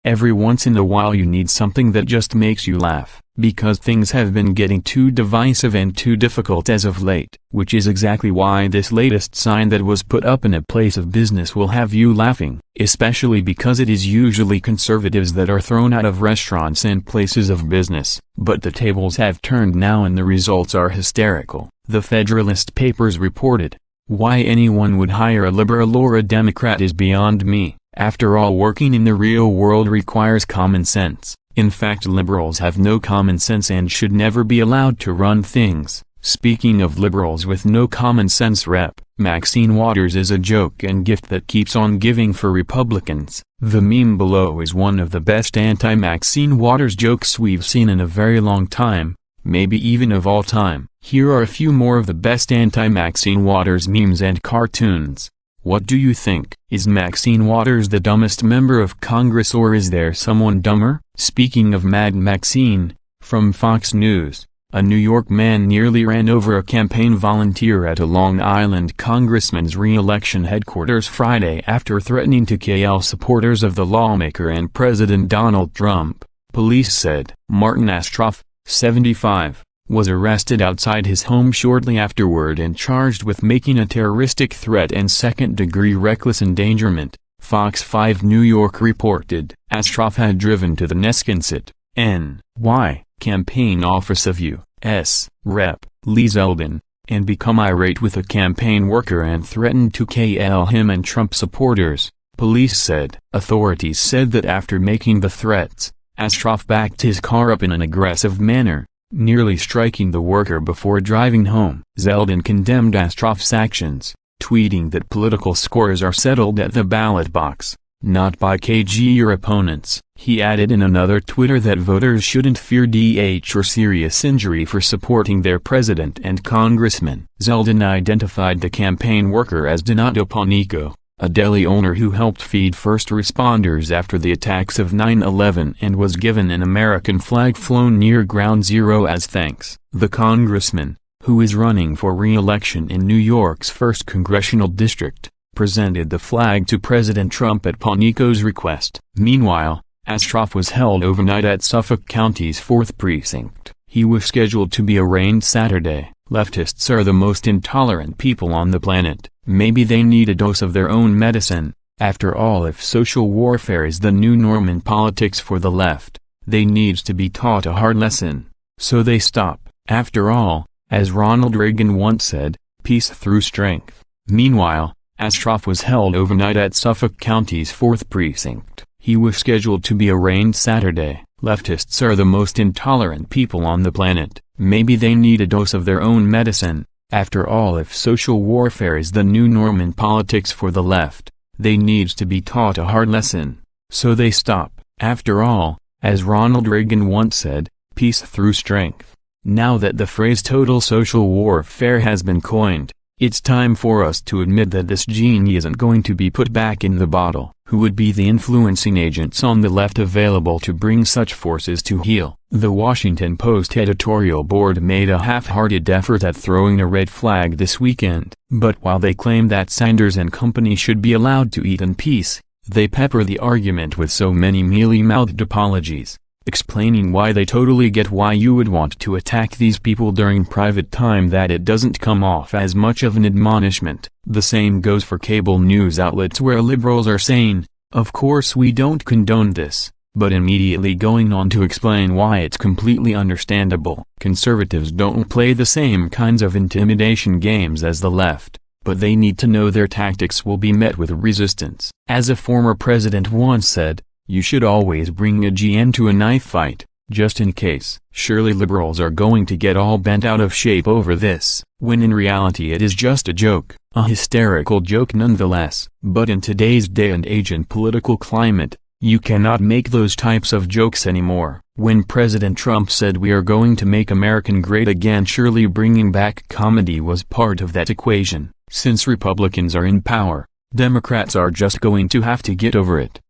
Every once in a while you need something that just makes you laugh, because things have been getting too divisive and too difficult as of late. Which is exactly why this latest sign that was put up in a place of business will have you laughing, especially because it is usually conservatives that are thrown out of restaurants and places of business. But the tables have turned now and the results are hysterical. The Federalist Papers reported, "Why anyone would hire a liberal or a Democrat is beyond me. After all, working in the real world requires common sense. In fact, liberals have no common sense and should never be allowed to run things." Speaking of liberals with no common sense, Rep. Maxine Waters is a joke and gift that keeps on giving for Republicans. The meme below is one of the best anti-Maxine Waters jokes we've seen in a very long time, maybe even of all time. Here are a few more of the best anti-Maxine Waters memes and cartoons. What do you think? Is Maxine Waters the dumbest member of Congress, or is there someone dumber? Speaking of Mad Maxine, from Fox News, a New York man nearly ran over a campaign volunteer at a Long Island congressman's re-election headquarters Friday after threatening to kill supporters of the lawmaker and President Donald Trump, police said. Martin Astroff, 75, was arrested outside his home shortly afterward and charged with making a terroristic threat and second-degree reckless endangerment, Fox 5 New York reported. Astroff had driven to the Neskinset, N.Y. campaign office of U.S. Rep. Lee Zeldin, and become irate with a campaign worker and threatened to kill him and Trump supporters, police said. Authorities said that after making the threats, Astroff backed his car up in an aggressive manner, nearly striking the worker before driving home. Zeldin condemned Astroff's actions, tweeting that political scores are settled at the ballot box, not by KG or opponents. He added in another Twitter that voters shouldn't fear DH or serious injury for supporting their president and congressman. Zeldin identified the campaign worker as Donato Panico, a deli owner who helped feed first responders after the attacks of 9/11 and was given an American flag flown near Ground Zero as thanks. The congressman, who is running for re-election in New York's 1st Congressional District, presented the flag to President Trump at Panico's request. Meanwhile, Astroff was held overnight at Suffolk County's 4th Precinct. He was scheduled to be arraigned Saturday. Leftists are the most intolerant people on the planet. Maybe they need a dose of their own medicine. After all, if social warfare is the new norm in politics for the left, they need to be taught a hard lesson, so they stop. After all, as Ronald Reagan once said, peace through strength. Meanwhile, Astroff was held overnight at Suffolk County's 4th Precinct. He was scheduled to be arraigned Saturday. Leftists are the most intolerant people on the planet. Maybe they need a dose of their own medicine. After all, if social warfare is the new norm in politics for the left, they need to be taught a hard lesson, so they stop. After all, as Ronald Reagan once said, peace through strength. Now that the phrase total social warfare has been coined, it's time for us to admit that this genie isn't going to be put back in the bottle. Who would be the influencing agents on the left available to bring such forces to heel? The Washington Post editorial board made a half-hearted effort at throwing a red flag this weekend. But while they claim that Sanders and company should be allowed to eat in peace, they pepper the argument with so many mealy-mouthed apologies, explaining why they totally get why you would want to attack these people during private time, that it doesn't come off as much of an admonishment. The same goes for cable news outlets where liberals are saying, of course we don't condone this, but immediately going on to explain why it's completely understandable. Conservatives don't play the same kinds of intimidation games as the left, but they need to know their tactics will be met with resistance. As a former president once said, you should always bring a GN to a knife fight, just in case. Surely liberals are going to get all bent out of shape over this, when in reality it is just a joke, a hysterical joke nonetheless. But in today's day and age and political climate, you cannot make those types of jokes anymore. When President Trump said we are going to make America great again, surely bringing back comedy was part of that equation. Since Republicans are in power, Democrats are just going to have to get over it.